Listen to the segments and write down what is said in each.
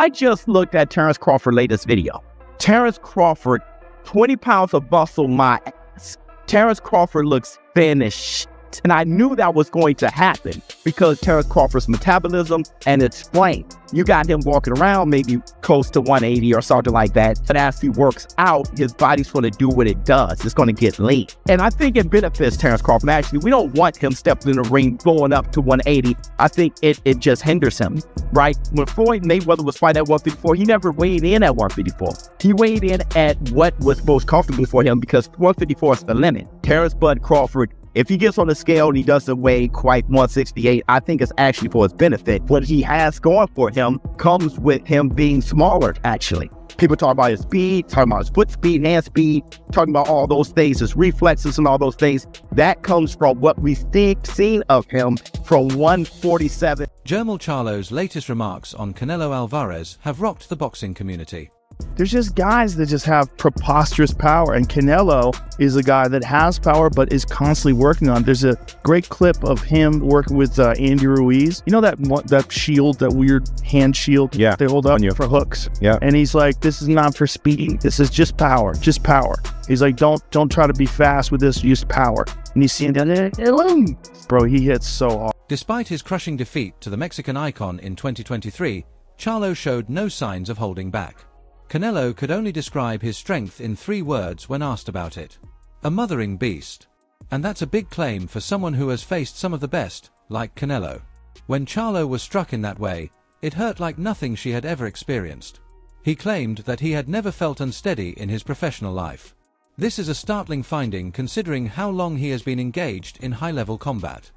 I just looked at Terence Crawford's latest video. Terence Crawford, 20 pounds of muscle, my ass. Terence Crawford looks finished. And I knew that was going to happen because Terence Crawford's metabolism and its frame. You got him walking around maybe close to 180 or something like that. But as he works out, his body's going to do what it does. It's going to get lean. And I think it benefits Terence Crawford. Actually, we don't want him stepping in the ring, going up to 180. I think it just hinders him, right? When Floyd Mayweather was fighting at 154, he never weighed in at 154. He weighed in at what was most comfortable for him because 154 is the limit. Terence Bud Crawford, if he gets on the scale and he doesn't weigh quite 168, I think it's actually for his benefit. What he has going for him comes with him being smaller, actually. People talk about his speed, talking about his foot speed, hand speed, talking about all those things, his reflexes and all those things. That comes from what we've seen of him from 147. Jermell Charlo's latest remarks on Canelo Alvarez have rocked the boxing community. There's just guys that just have preposterous power, and Canelo is a guy that has power but is constantly working on it. There's a great clip of him working with Andy Ruiz. You know that shield, that weird hand shield they hold up for hooks? Yeah. And he's like, this is not for speed. This is just power, just power. He's like, don't try to be fast with this, just power. And you see him, bro, he hits so hard. Despite his crushing defeat to the Mexican icon in 2023, Charlo showed no signs of holding back. Canelo could only describe his strength in 3 words when asked about it: a mothering beast. And that's a big claim for someone who has faced some of the best, like Canelo. When Charlo was struck in that way, it hurt like nothing she had ever experienced. He claimed that he had never felt unsteady in his professional life. This is a startling finding considering how long he has been engaged in high-level combat.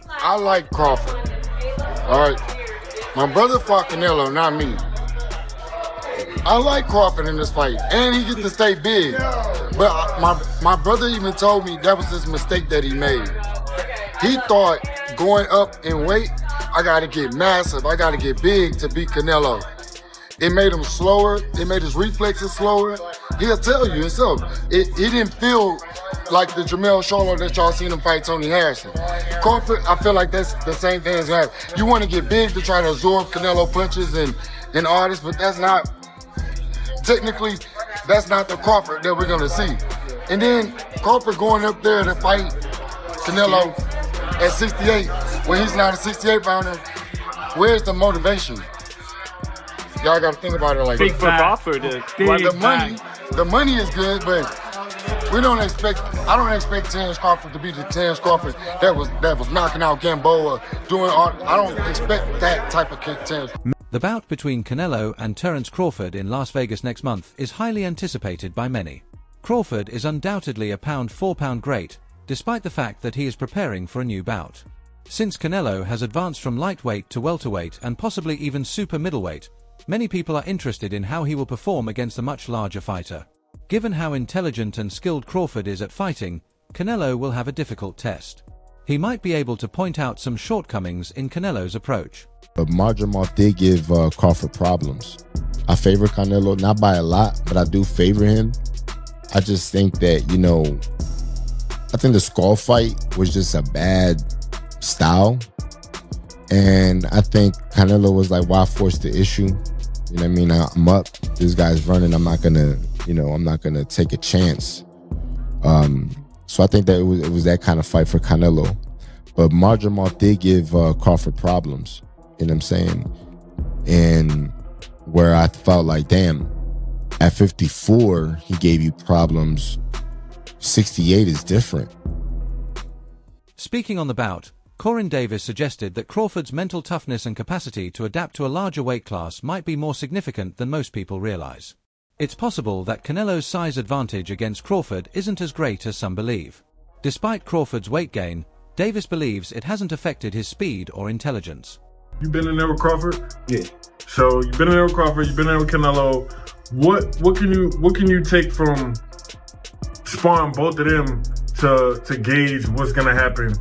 I like Crawford. All right, my brother fought Canelo, not me. I like Crawford in this fight, and he gets to stay big. But my brother even told me that was his mistake that he made. He thought going up in weight, I gotta get massive, I gotta get big to beat Canelo. It made him slower, it made his reflexes slower. He'll tell you himself, he didn't feel like the Jermell Charlo that y'all seen him fight Tony Harrison. Crawford, I feel like that's the same thing as that. You wanna get big to try to absorb Canelo punches and all this, but that's not, technically, that's not the Crawford that we're gonna see. And then Crawford going up there to fight Canelo at 68, when he's not a 68 pounder, where's the motivation? Y'all gotta think about it like big for Crawford is the money is good, but I don't expect Terence Crawford to be the Terence Crawford that was knocking out Gamboa, I don't expect that type of Terence. The bout between Canelo and Terence Crawford in Las Vegas next month is highly anticipated by many. Crawford is undoubtedly a pound-for-pound great, despite the fact that he is preparing for a new bout. Since Canelo has advanced from lightweight to welterweight and possibly even super middleweight, many people are interested in how he will perform against a much larger fighter. Given how intelligent and skilled Crawford is at fighting, Canelo will have a difficult test. He might be able to point out some shortcomings in Canelo's approach. But Jermell did give Crawford problems. I favor Canelo, not by a lot, but I do favor him. I just think that, I think the skull fight was just a bad style. And I think Canelo was like, why force the issue? You know what I mean? I'm up, this guy's running, I'm not gonna take a chance. So I think that it was that kind of fight for Canelo. But Jermell did give Crawford problems, you know what I'm saying? And where I felt like, damn, at 54, he gave you problems. 68 is different. Speaking on the bout, Corin Davis suggested that Crawford's mental toughness and capacity to adapt to a larger weight class might be more significant than most people realize. It's possible that Canelo's size advantage against Crawford isn't as great as some believe. Despite Crawford's weight gain, Davis believes it hasn't affected his speed or intelligence. You've been in there with Crawford? Yeah. So you've been in there with Crawford, you've been in there with Canelo. What can you take from sparring both of them to gauge what's gonna happen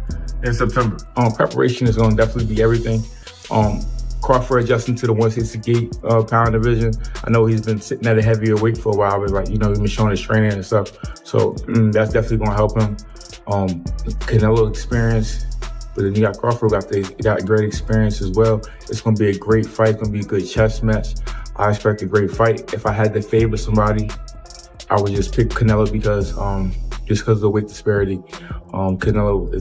in September? Preparation is gonna definitely be everything. Crawford adjusting to the 168 pound division. I know he's been sitting at a heavier weight for a while, but he's been showing his training and stuff. So that's definitely gonna help him. Canelo experience, but then you got Crawford got great experience as well. It's gonna be a great fight, gonna be a good chess match. I expect a great fight. If I had to favor somebody, I would just pick Canelo because of the weight disparity. Canelo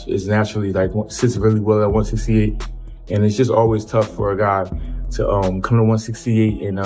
is naturally like sits really well at 168, and it's just always tough for a guy to come to 168 and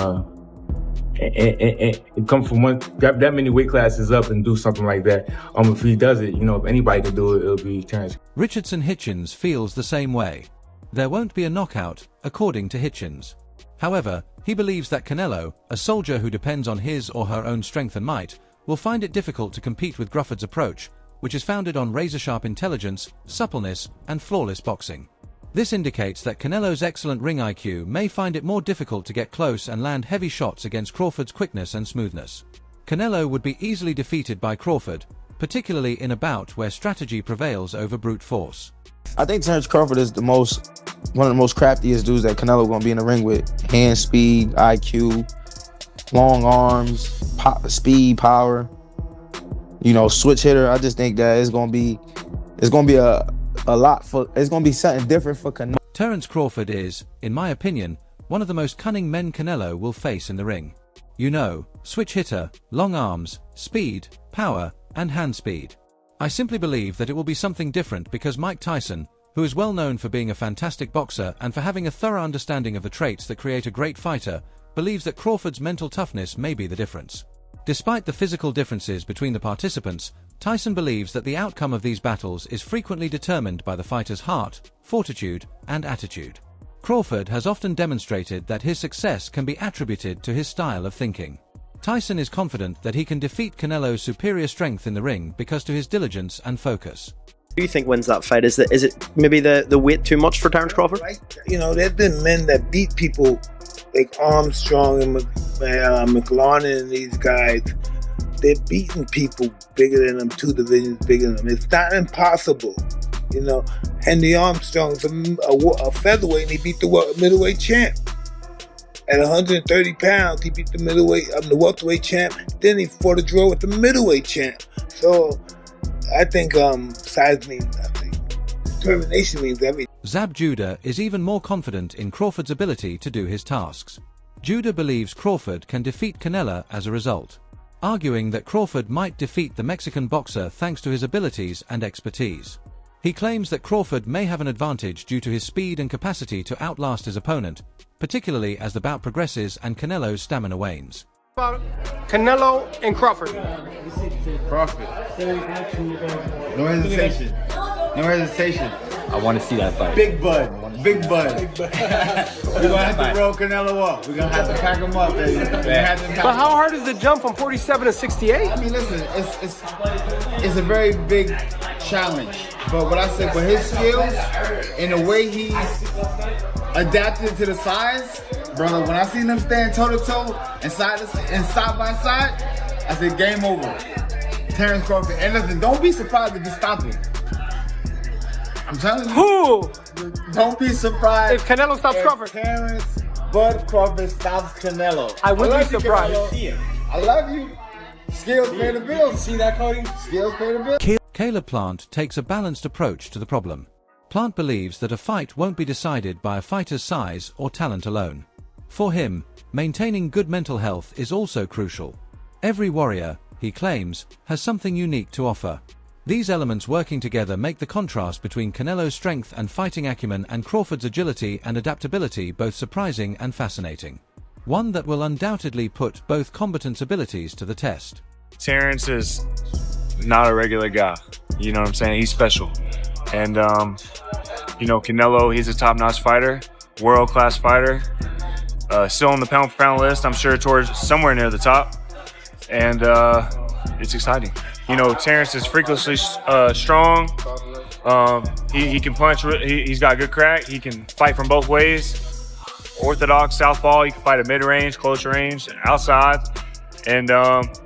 come from that many weight classes up and do something like that. If he does it, if anybody can do it, it'll be Terence. Richardson Hitchens feels the same way. There won't be a knockout, according to Hitchens. However, he believes that Canelo, a soldier who depends on his or her own strength and might, will find it difficult to compete with Crawford's approach, which is founded on razor-sharp intelligence, suppleness, and flawless boxing. This indicates that Canelo's excellent ring IQ may find it more difficult to get close and land heavy shots against Crawford's quickness and smoothness. Canelo would be easily defeated by Crawford, particularly in a bout where strategy prevails over brute force. I think Terence Crawford is one of the most craftiest dudes that Canelo going to be in the ring with. Hand speed, IQ, long arms, speed, power. Switch hitter. I just think that it's going to be it's going to be something different for Canelo. Terence Crawford is, in my opinion, one of the most cunning men Canelo will face in the ring. Switch hitter, long arms, speed, power, and hand speed. I simply believe that it will be something different because Mike Tyson, who is well known for being a fantastic boxer and for having a thorough understanding of the traits that create a great fighter, believes that Crawford's mental toughness may be the difference. Despite the physical differences between the participants, Tyson believes that the outcome of these battles is frequently determined by the fighter's heart, fortitude, and attitude. Crawford has often demonstrated that his success can be attributed to his style of thinking. Tyson is confident that he can defeat Canelo's superior strength in the ring because to his diligence and focus. Who do you think wins that fight? Is it maybe the weight too much for Terence Crawford? There's been men that beat people like Armstrong and McLaren and these guys. They're beating people bigger than them, 2 divisions bigger than them. It's not impossible, Henry Armstrong's a featherweight and he beat the middleweight champ. At 130 pounds, he beat the welterweight champ. Then he fought a draw with the middleweight champ. So I think size means nothing. Determination means everything. Zab Judah is even more confident in Crawford's ability to do his tasks. Judah believes Crawford can defeat Canelo as a result, arguing that Crawford might defeat the Mexican boxer thanks to his abilities and expertise. He claims that Crawford may have an advantage due to his speed and capacity to outlast his opponent, particularly as the bout progresses and Canelo's stamina wanes. Canelo and Crawford. Crawford. No hesitation. No hesitation. I want to see that fight. Big Bud. Big Bud. We're going to have to roll Canelo up. We're going to have to pack him up, baby. But how hard is the jump from 47 to 68? I mean, listen, it's a very big challenge. But what I said, for his skills and the way he's adapted to the size, brother, when I seen them stand toe-to-toe and side by side, I said, game over. Terence Crawford. And listen, don't be surprised if he stops him. I'm telling you. Who? Don't be surprised if Canelo stops Crawford. Terence Bud Crawford stops Canelo. I wouldn't be surprised. I love you. Skills pay the bills. See that, Cody? Skills pay the bills. Caleb Plant takes a balanced approach to the problem. Plant believes that a fight won't be decided by a fighter's size or talent alone. For him, maintaining good mental health is also crucial. Every warrior, he claims, has something unique to offer. These elements working together make the contrast between Canelo's strength and fighting acumen and Crawford's agility and adaptability both surprising and fascinating. One that will undoubtedly put both combatants' abilities to the test. Terence is not a regular guy. You know what I'm saying? He's special. And, Canelo, he's a top-notch fighter, world-class fighter. Still on the pound-for-pound list, I'm sure towards somewhere near the top. And it's exciting. Terence is freakishly strong. He can punch. He's got good crack. He can fight from both ways. Orthodox, southpaw. He can fight at mid-range, close range, outside. And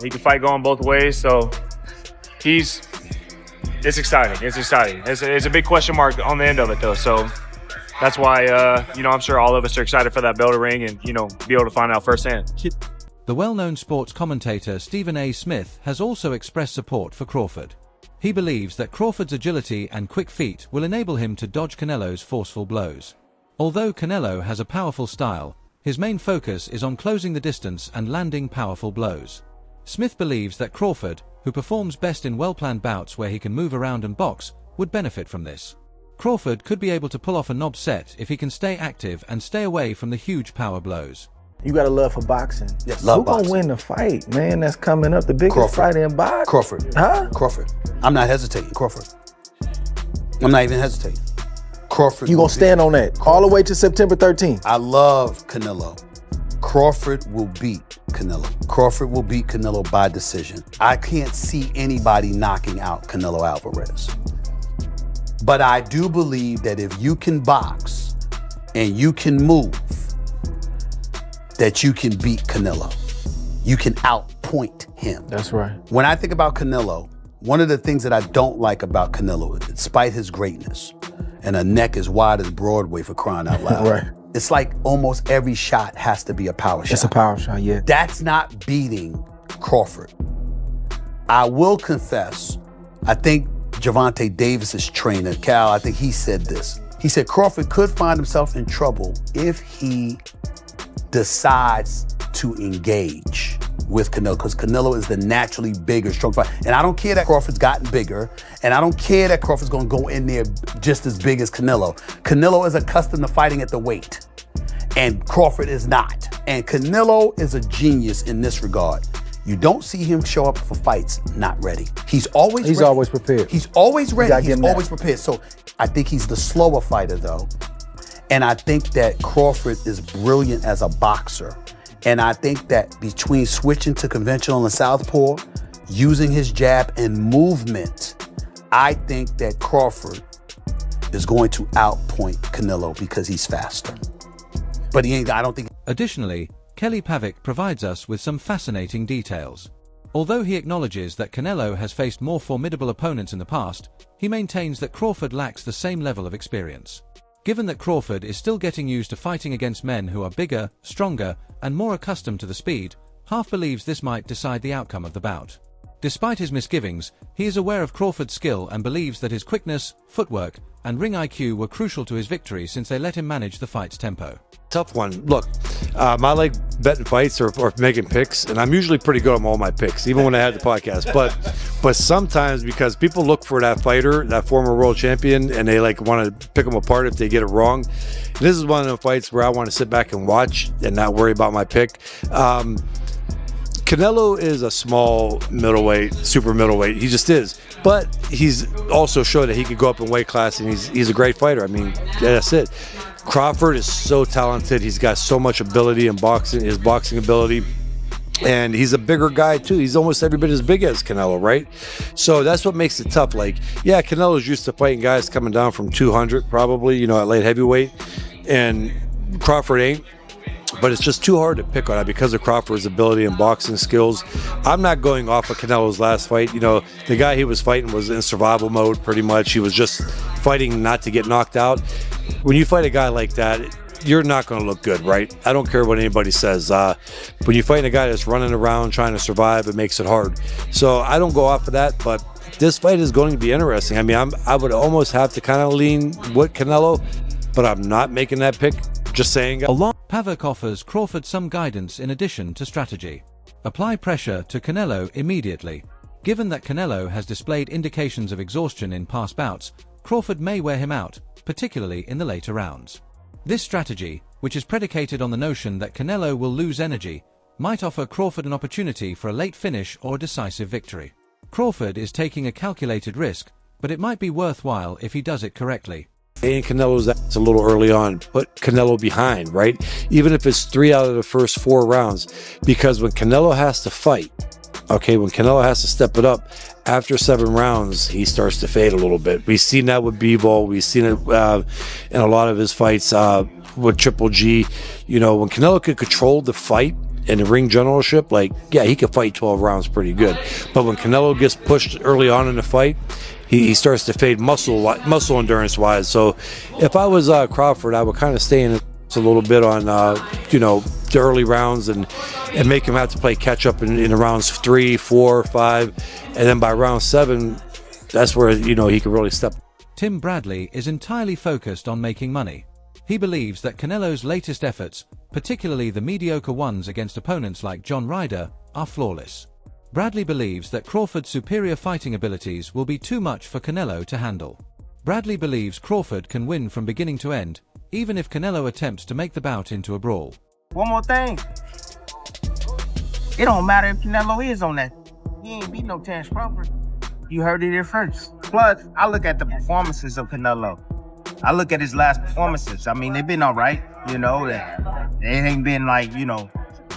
he can fight going both ways. So it's exciting. It's exciting. It's a big question mark on the end of it, though. So that's why, I'm sure all of us are excited for that bell to ring and, be able to find out firsthand. The well-known sports commentator Stephen A. Smith has also expressed support for Crawford. He believes that Crawford's agility and quick feet will enable him to dodge Canelo's forceful blows. Although Canelo has a powerful style, His main focus is on closing the distance and landing powerful blows. Smith believes that Crawford, who performs best in well-planned bouts where he can move around and box, would benefit from this. Crawford could be able to pull off a knob set if he can stay active and stay away from the huge power blows. You got a love for boxing. Yes, love boxing. Who gonna win the fight, man? That's coming up, the biggest Crawford. fight in boxing. Crawford. Huh? Crawford. I'm not hesitating. Crawford. I'm not even hesitating. Crawford. You gonna stand on that all the way to September 13th? I love Canelo. Crawford will beat Canelo. Crawford will beat Canelo by decision. I can't see anybody knocking out Canelo Alvarez. But I do believe that if you can box and you can move, that you can beat Canelo. You can outpoint him. That's right. When I think about Canelo, one of the things that I don't like about Canelo, despite his greatness, and a neck as wide as Broadway for crying out loud. Right. It's like almost every shot has to be a power shot. It's a power shot, yeah. That's not beating Crawford. I will confess, I think Gervonta Davis's trainer, Cal, I think he said this. He said Crawford could find himself in trouble if he decides to engage with Canelo, because Canelo is the naturally bigger, strong fighter. And I don't care that Crawford's gotten bigger, and I don't care that Crawford's gonna go in there just as big as Canelo. Canelo is accustomed to fighting at the weight, and Crawford is not. And Canelo is a genius in this regard. You don't see him show up for fights not ready. He's always prepared. He's always ready. He's always that. prepared. So I think he's the slower fighter, though. And I think that Crawford is brilliant as a boxer. And I think that between switching to conventional and southpaw, using his jab and movement, I think that Crawford is going to outpoint Canelo because he's faster. But he ain't, I don't think. Additionally, Kelly Pavic provides us with some fascinating details. Although he acknowledges that Canelo has faced more formidable opponents in the past, he maintains that Crawford lacks the same level of experience. Given that Crawford is still getting used to fighting against men who are bigger, stronger, and more accustomed to the speed, Half believes this might decide the outcome of the bout. Despite his misgivings, he is aware of Crawford's skill and believes that his quickness, footwork, and ring IQ were crucial to his victory since they let him manage the fight's tempo. Tough one. Look, I like betting fights or making picks, and I'm usually pretty good on all my picks, even when I had the podcast. But sometimes, because people look for that fighter, that former world champion, and they like want to pick them apart if they get it wrong. And this is one of the fights where I want to sit back and watch and not worry about my pick. Canelo is a small middleweight, super middleweight. He just is. But he's also showed that he could go up in weight class, and he's a great fighter. I mean, yeah, that's it. Crawford is so talented. He's got so much ability in boxing, his boxing ability. And he's a bigger guy, too. He's almost every bit as big as Canelo, right? So that's what makes it tough. Like, yeah, Canelo's used to fighting guys coming down from 200, probably, at light heavyweight. And Crawford ain't. But it's just too hard to pick on it because of Crawford's ability and boxing skills. I'm not going off of Canelo's last fight. The guy he was fighting was in survival mode pretty much. He was just fighting not to get knocked out. When you fight a guy like that, you're not going to look good, right? I don't care what anybody says. When you fight a guy that's running around trying to survive, it makes it hard. So I don't go off of that, but this fight is going to be interesting. I mean, I would almost have to kind of lean with Canelo, but I'm not making that pick. Just saying. Pavic offers Crawford some guidance in addition to strategy. Apply pressure to Canelo immediately. Given that Canelo has displayed indications of exhaustion in past bouts, Crawford may wear him out, particularly in the later rounds. This strategy, which is predicated on the notion that Canelo will lose energy, might offer Crawford an opportunity for a late finish or a decisive victory. Crawford is taking a calculated risk, but it might be worthwhile if he does it correctly. And Canelo's ass a little early on, put Canelo behind, right? Even if it's 3 out of the first 4 rounds, because when Canelo has to fight, when Canelo has to step it up, after 7 rounds, he starts to fade a little bit. We've seen that with Bivol. We've seen it in a lot of his fights with Triple G. When Canelo could control the fight and the ring generalship, he could fight 12 rounds pretty good. But when Canelo gets pushed early on in the fight, he starts to fade muscle endurance wise. So if I was Crawford, I would kind of stay in a little bit on the early rounds and make him have to play catch up in rounds 3, 4, 5, and then by round 7, that's where he can really step. Tim Bradley is entirely focused on making money. He believes that Canelo's latest efforts, particularly the mediocre ones against opponents like John Ryder, are flawless. Bradley believes that Crawford's superior fighting abilities will be too much for Canelo to handle. Bradley believes Crawford can win from beginning to end, even if Canelo attempts to make the bout into a brawl. One more thing. It don't matter if Canelo is on that. He ain't beat no Terence Crawford. You heard it here first. Plus, I look at the performances of Canelo. I look at his last performances. I mean, they've been all right, you know. They ain't been like, you know,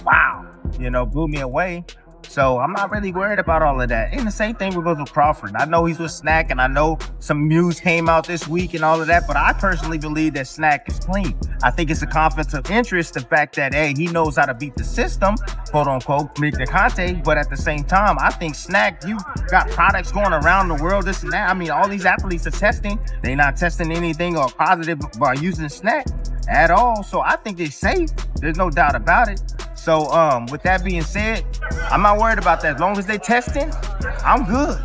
wow, you know, blew me away. So I'm not really worried about all of that. And the same thing goes with Crawford. I know he's with Snack, and I know some news came out this week and all of that, but I personally believe that Snack is clean. I think it's a conflict of interest, the fact that, hey, he knows how to beat the system, quote unquote, Mick DeConte, but at the same time, I think Snack, you got products going around the world, this and that. I mean, all these athletes are testing. They're not testing anything or positive by using Snack at all. So I think they're safe. There's no doubt about it. So with that being said, I'm not worried about that. As long as they testing, I'm good.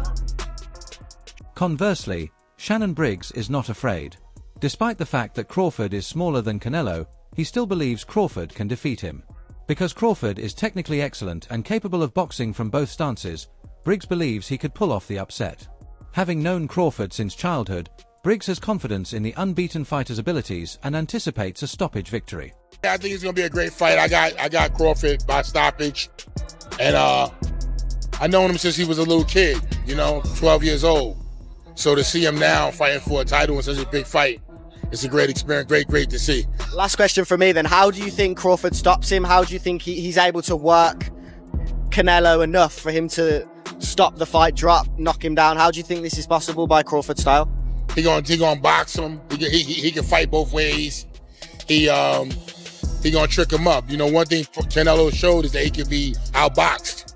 Conversely, Shannon Briggs is not afraid. Despite the fact that Crawford is smaller than Canelo, he still believes Crawford can defeat him. Because Crawford is technically excellent and capable of boxing from both stances, Briggs believes he could pull off the upset. Having known Crawford since childhood, Briggs has confidence in the unbeaten fighter's abilities and anticipates a stoppage victory. I think it's gonna be a great fight. I got Crawford by stoppage, and I've known him since he was a little kid, you know, 12 years old. So to see him now fighting for a title in such a big fight, it's a great experience, great to see. Last question for me then, how do you think Crawford stops him? How do you think he's able to work Canelo enough for him to stop the fight, drop, knock him down? How do you think this is possible by Crawford style? He gonna box him. He can fight both ways. He gonna trick him up. You know, one thing Canelo showed is that he can be outboxed.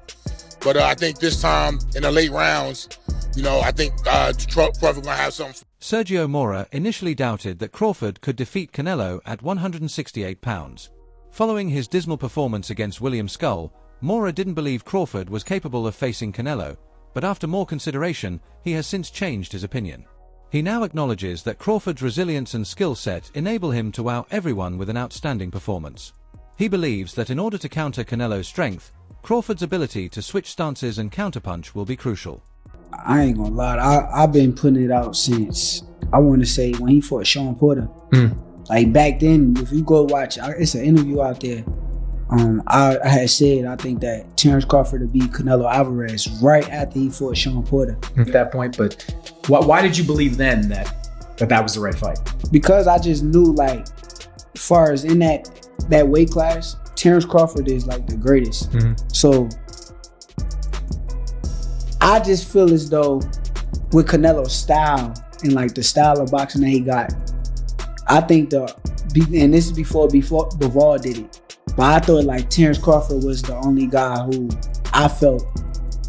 But I think this time in the late rounds, you know, I think Crawford gonna have something. Sergio Mora initially doubted that Crawford could defeat Canelo at 168 pounds. Following his dismal performance against William Skull, Mora didn't believe Crawford was capable of facing Canelo, but after more consideration, he has since changed his opinion. He now acknowledges that Crawford's resilience and skill set enable him to wow everyone with an outstanding performance. He believes that in order to counter Canelo's strength, Crawford's ability to switch stances and counterpunch will be crucial. I ain't gonna lie, I've been putting it out since, I want to say, when he fought Sean Porter. Like back then, if you go watch, it's an interview out there. I had said I think that Terence Crawford would beat Canelo Alvarez right after he fought Sean Porter. At that point, but why did you believe then that was the right fight? Because I just knew, like, as far as in that weight class, Terence Crawford is like the greatest. So I just feel as though with Canelo's style and like the style of boxing that he got, I think and this is before Bivol did it. But I thought like Terence Crawford was the only guy who I felt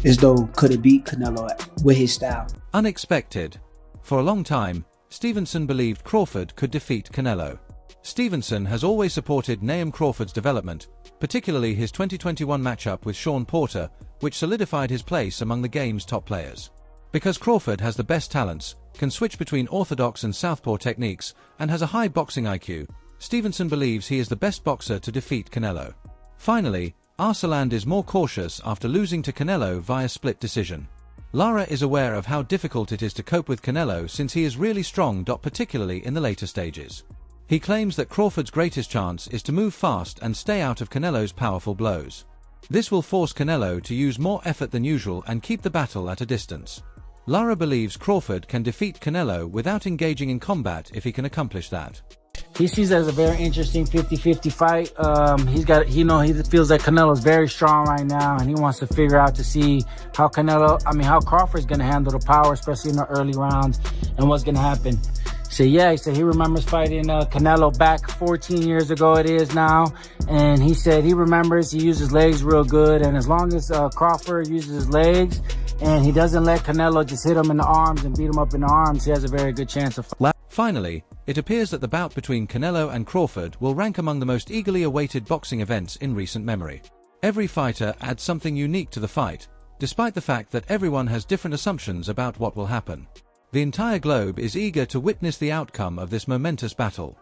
as though could have beat Canelo with his style. Unexpected. For a long time, Stevenson believed Crawford could defeat Canelo. Stevenson has always supported Nahum Crawford's development, particularly his 2021 matchup with Sean Porter, which solidified his place among the game's top players. Because Crawford has the best talents, can switch between orthodox and southpaw techniques, and has a high boxing IQ, Stevenson believes he is the best boxer to defeat Canelo. Finally, Arsaland is more cautious after losing to Canelo via split decision. Lara is aware of how difficult it is to cope with Canelo since he is really strong, particularly in the later stages. He claims that Crawford's greatest chance is to move fast and stay out of Canelo's powerful blows. This will force Canelo to use more effort than usual and keep the battle at a distance. Lara believes Crawford can defeat Canelo without engaging in combat if he can accomplish that. He sees it as a very interesting 50-50 fight. He feels that Canelo's very strong right now, and he wants to figure out to see how Crawford's going to handle the power, especially in the early rounds, and what's going to happen. So yeah, he said he remembers fighting Canelo back 14 years ago it is now, and he said he remembers he uses legs real good, and as long as Crawford uses his legs and he doesn't let Canelo just hit him in the arms and beat him up in the arms, he has a very good chance of fighting. Finally, it appears that the bout between Canelo and Crawford will rank among the most eagerly awaited boxing events in recent memory. Every fighter adds something unique to the fight, despite the fact that everyone has different assumptions about what will happen. The entire globe is eager to witness the outcome of this momentous battle.